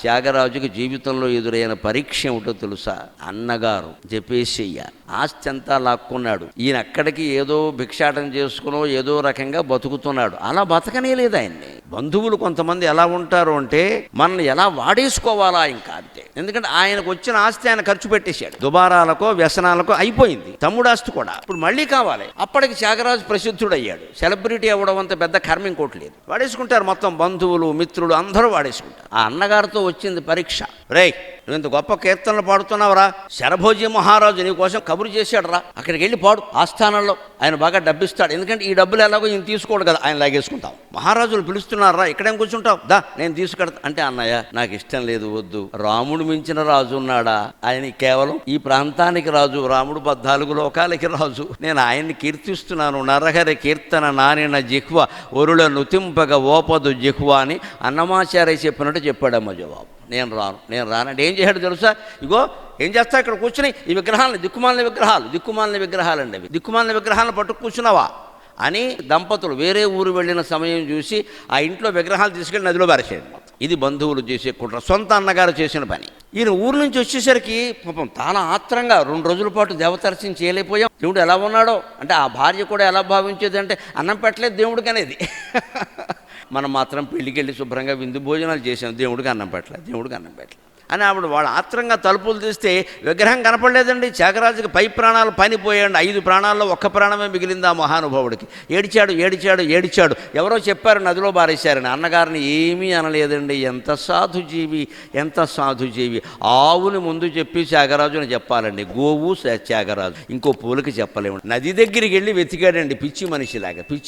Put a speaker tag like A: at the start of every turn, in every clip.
A: త్యాగరాజుకి జీవితంలో ఎదురైన పరీక్ష ఏమిటో తెలుసా? అన్నగారు జపేశయ్య ఆస్తి అంతా లాక్కున్నాడు. ఈయన అక్కడికి ఏదో భిక్షాటం చేసుకునో ఏదో రకంగా బతుకుతున్నాడు. అలా బతకనే లేదు ఆయన్ని. బంధువులు కొంతమంది ఎలా ఉంటారు అంటే మనల్ని ఎలా వాడేసుకోవాలా ఇంకా అంతే. ఎందుకంటే ఆయనకు వచ్చిన ఆస్తి ఆయన ఖర్చు పెట్టేశాడు. దుబారాలకో వ్యసనాలకో అయిపోయింది. తమ్ముడు ఆస్తి కూడా ఇప్పుడు మళ్ళీ కావాలి. అప్పటికి త్యాగరాజు ప్రసిద్ధుడయ్యాడు. సెలబ్రిటీ అవ్వడం అంత పెద్ద కర్మ ఇంకోటి లేదు. వాడేసుకుంటారు మొత్తం బంధువులు మిత్రులు అందరూ వాడేసుకుంటారు. ఆ అన్నగారితో వచ్చింది పరీక్ష. రేయ్, నువ్వు ఇంత గొప్ప కీర్తనలు పాడుతున్నావురా, శరభోజీ మహారాజు నీ కోసం కబురు చేశాడు రా, అక్కడికి వెళ్ళి పాడు ఆస్థానంలో, ఆయన బాగా డబ్బిస్తాడు. ఎందుకంటే ఈ డబ్బులు ఎలాగో ఈయన తీసుకోడు కదా, ఆయన లాగేసుకుంటాం. మహారాజులు పిలుస్తున్నారా, ఇక్కడేం కూర్చుంటావు, దా నేను తీసుకెడతా అంటే, అన్నయ్య నాకు ఇష్టం లేదు, వద్దు. రాముడు మించిన రాజు ఉన్నాడా? ఆయన కేవలం ఈ ప్రాంతానికి రాజు, రాముడు 14 లోకాలకి రాజు. నేను ఆయన్ని కీర్తిస్తున్నాను. నరహరి కీర్తన నానిన జిహ్వ ఒరుల నుతింపగ ఓపదు జిహ్వ అని అన్నమాచార్య చెప్పినట్టు చెప్పాడమ్మ జవాబు. నేను రానంటే ఏం చేశాడు తెలుసా? ఇగో ఏం చేస్తా, ఇక్కడ కూర్చుని ఈ విగ్రహాలను, దిక్కుమాలిన విగ్రహాలు అండి అవి, దిక్కుమాలిన విగ్రహాలను పట్టుకు కూర్చున్నావా అని దంపతులు వేరే ఊరు వెళ్ళిన సమయం చూసి ఆ ఇంట్లో విగ్రహాలు తీసుకెళ్ళి నదిలో పారేసేయండి. ఇది బంధువులు చేసే కుట్ర, సొంత అన్నగారు చేసిన పని. ఈయన ఊరు నుంచి వచ్చేసరికి పాపం చాలా ఆత్రంగా 2 రోజుల పాటు దేవదర్శనం చేయలేకపోయాం. దేవుడు ఎలా ఉన్నాడో అంటే ఆ భార్య కూడా ఎలా భావించేది అంటే అన్నం పెట్టలేదు దేవుడికి అనేది. మనం మాత్రం పెళ్ళికి వెళ్ళి శుభ్రంగా విందు భోజనాలు చేసాం, దేవుడికి అన్నం పెట్టలేదు అని ఆవిడ వాళ్ళ ఆత్రంగా తలుపులు తీస్తే విగ్రహం కనపడలేదండి. త్యాగరాజుకి పై ప్రాణాలు పనిపోయాడు. 5 ప్రాణాల్లో 1 ప్రాణమే మిగిలింది ఆ మహానుభావుడికి. ఏడిచాడు. ఎవరో చెప్పారు నదిలో బారేశారని. అన్నగారిని ఏమీ అనలేదండి. ఎంత సాధుజీవి. ఆవుని ముందు చెప్పి త్యాగరాజుని చెప్పాలండి. గోవు త్యాగరాజు, ఇంకో పూలకి చెప్పలేము. నది దగ్గరికి వెళ్ళి వెతికాడండి, పిచ్చి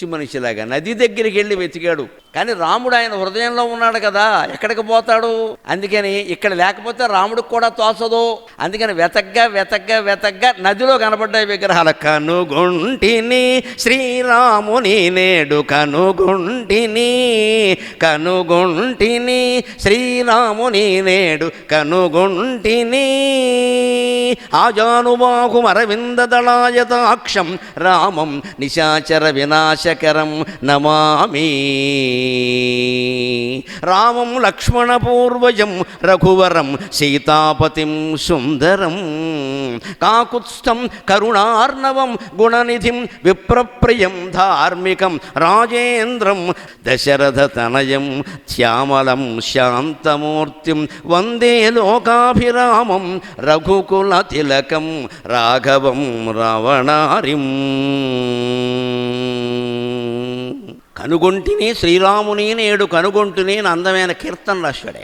A: మనిషిలాగా నది దగ్గరికి వెళ్ళి వెతికాడు. కానీ రాముడు ఆయన హృదయంలో ఉన్నాడు కదా, ఎక్కడికి పోతాడు? అందుకని ఇక్కడ లేకపోతే రాముడికి కూడా తోచదు. అందుకని వెతగ్గా నదిలో కనబడ్డాయి విగ్రహాలు. కనుగొంటిని శ్రీరాముని నేడు కనుగొంటిని శ్రీరాముని నేడు కనుగొంటిని ఆజానుబాహు అరవిందదళాయతాక్షం రామం నిశాచర వినాశకరం నమామి. రామం లక్ష్మణ పూర్వజం రఘువరం సీతాపతిం సుందరం కాకుత్స్థం కరుణార్ణవం గుణనిధిం విప్రప్రియం ధార్మికం రాజేంద్రం దశరథ తనయం శ్యామలం శాంతమూర్తిం వందే లోకాభిరామం రఘుకుల తిలకం రాఘవం రావణారిం. కనుగొంటిని శ్రీరాముని నేడు కనుగొంటిని అందమైన కీర్తన రాశాడు.